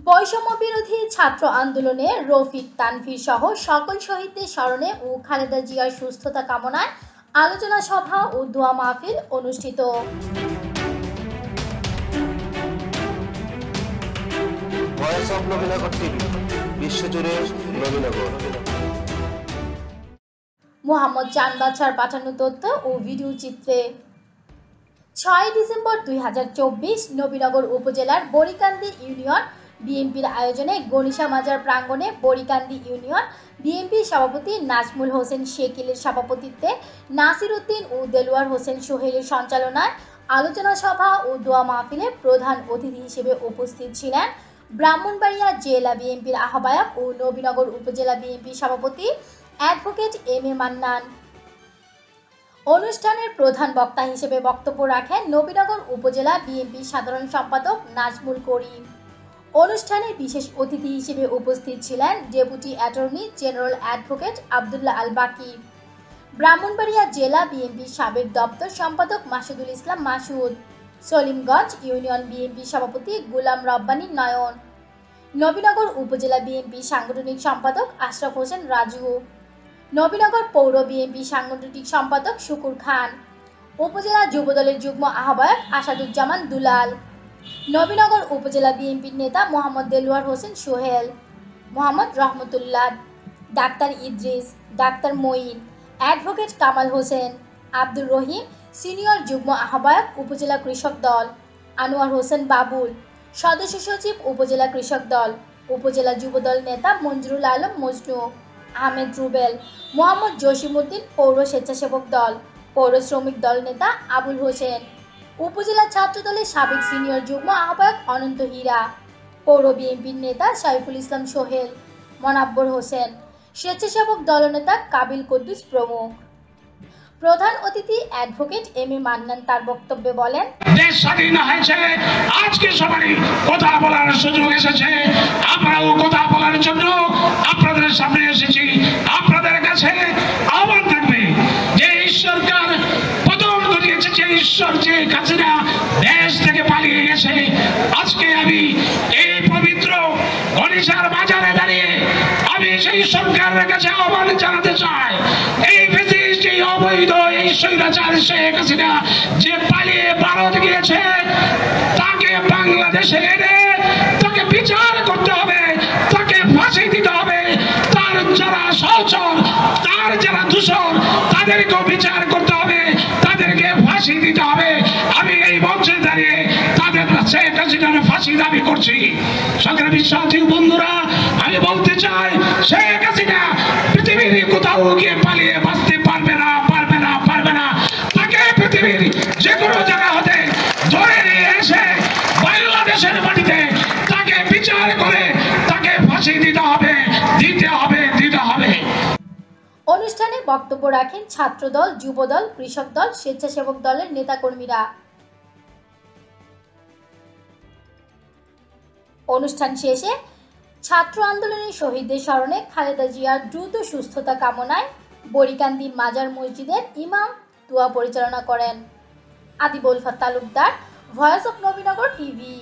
বৈষম্য বিরোধী ছাত্র আন্দোলনে রফিক তানভীর সহ সকল শহীদদের স্মরণে ও খালেদা জিয়ার সুস্থতা কামনায় আলোচনা সভা ও দোয়া মাহফিল অনুষ্ঠিত। ভয়েস অফ নবীনগর টিভি, বিশ্বজুড়ে নবীনগর। মোহাম্মদ চান বাদশার পাঠানো তথ্য ও ভিডিও চিত্রে 6 ডিসেম্বর 2024 নবীনগর উপজেলার বড়িকান্দি ইউনিয়ন বিএনপির আয়োজনে গণিশা মাজার প্রাঙ্গণে বড়িকান্দি ইউনিয়ন বিএনপি সভাপতি নাজমুল হোসেন শেকিলের সভাপতিত্বে নাসির উদ্দিন ও দেলোয়ার হোসেন সোহেলের সঞ্চালনায় আলোচনা সভা ও দোয়া মাহফিলে প্রধান অতিথি হিসেবে উপস্থিত ছিলেন ব্রাহ্মণবাড়িয়া জেলা বিএনপির আহ্বায়ক ও নবীনগর উপজেলা বিএনপি সভাপতি অ্যাডভোকেট এম এ মান্নান। অনুষ্ঠানের প্রধান বক্তা হিসেবে বক্তব্য রাখেন নবীনগর উপজেলা বিএনপি সাধারণ সম্পাদক নাজমুল করিম। অনুষ্ঠানে বিশেষ অতিথি হিসেবে উপস্থিত ছিলেন deputy attorney general advocate Abdullah Al Baki, Brahmanbaria জেলা বিএনপির সাবেক দপ্তর সম্পাদক মাসুদুল ইসলাম মাসুদ, সলিমগঞ্জ ইউনিয়ন বিএনপি সভাপতি গোলাম রব্বানী নয়ন, নবীনগর উপজেলা বিএনপি সাংগঠনিক সম্পাদক আশরাফ হোসেন রাজু, নবীনগর পৌর বিএনপি সাংগঠনিক সম্পাদক শুকুর খান, উপজেলা যুবদলের যুগ্ম আহ্বায়ক আসাদুজ্জামান দুলাল, নবীনগর উপজেলা বিএনপির নেতা Mohammad Delwar Hossain Sohel, Mohammad Rahmatullah, doctor Idris, doctor Moin, advocate Kamal Hossain, Abdur Rahim senior যুগ্ম আহ্বায়ক উপজেলা কৃষক দল, আনোয়ার হোসেন বাবুল সদস্য সচিব উপজেলা কৃষক দল, উপজেলা যুবদল নেতা মঞ্জুরুল আলম মজনু, আহমেদ রুবেল, মোহাম্মদ জসিমউদ্দিন পৌর স্বেচ্ছাসেবক দল, পৌর শ্রমিক দল নেতা আবুল হোসেন, উপজেলা ছাত্র দলের সাবেক সিনিয়র যুগ্ম আহ্বায়ক অনন্ত হীরা, পৌর বিএনপির নেতা সাইফুল ইসলাম সোহেল, মনাব্বর হোসেন, স্বেচ্ছাসেবক দলনেতা কাবিল কুদ্দুস প্রমুখ। প্রধান অতিথি অ্যাডভোকেট এম এ মান্নান তার বক্তব্যে বলেন, দেশ স্বাধীন হয়েছে, আজকে সবারই কথা বলার সুযোগ এসেছে। আমরাও কথা বলার জন্য আপনাদের সামনে এসেছি। আপনাদের কাছে আহ্বান থাকবে যে সরকার পতন ঘটিয়েছে, যে ঈশ্বর যে কাছেরা দেশ থেকে পালিয়ে গেছে, আজকে আমি এই পবিত্র গণিশার বাজারে দাঁড়িয়ে আমি সেই সরকারের কাছে আহ্বান জানাতে চাই। এই অবৈধ এই স্বৈরাচার শেখ হাসিনা যে পালিয়ে ভারত গিয়েছে, তাকে বাংলাদেশে এনে তাকে বিচার করতে হবে, তাকে ফাঁসি দিতে হবে। তার যারা সহচর, তার যারা দূষণ, তাদেরকেও বিচার করতে হবে, তাদেরকে ফাঁসি দিতে হবে। আমি এই মঞ্চে দাঁড়িয়ে তাদের শেখ হাসিনার ফাঁসি দাবি করছি। সংগ্রামী সাথী বন্ধুরা, আমি বলতে চাই, শেখ হাসিনা পৃথিবীর কোথাও গিয়ে পালিয়ে বাঁচতে পারবে না, পারবে না, পারবে না। তাকে পৃথিবীর যে কোনো জায়গা হতে ধরে নিয়ে এসে বাংলাদেশের মাটিতে তাকে বিচার করে তাকে ফাঁসি দিতে হবে, দিতে হবে, দিতে হবে। অনুষ্ঠানে বক্তব্য রাখেন ছাত্রদল, যুবদল, কৃষক দল, স্বেচ্ছাসেবক দলের নেতাকর্মীরা। অনুষ্ঠান শেষে ছাত্র আন্দোলনের শহীদদের স্মরণে খালেদা জিয়ার দ্রুত সুস্থতা কামনায় বড়িকান্দি মাজার মসজিদের ইমাম দোয়া পরিচালনা করেন। আদিবুল ফাত Talukdar, voice of Nabinagar TV.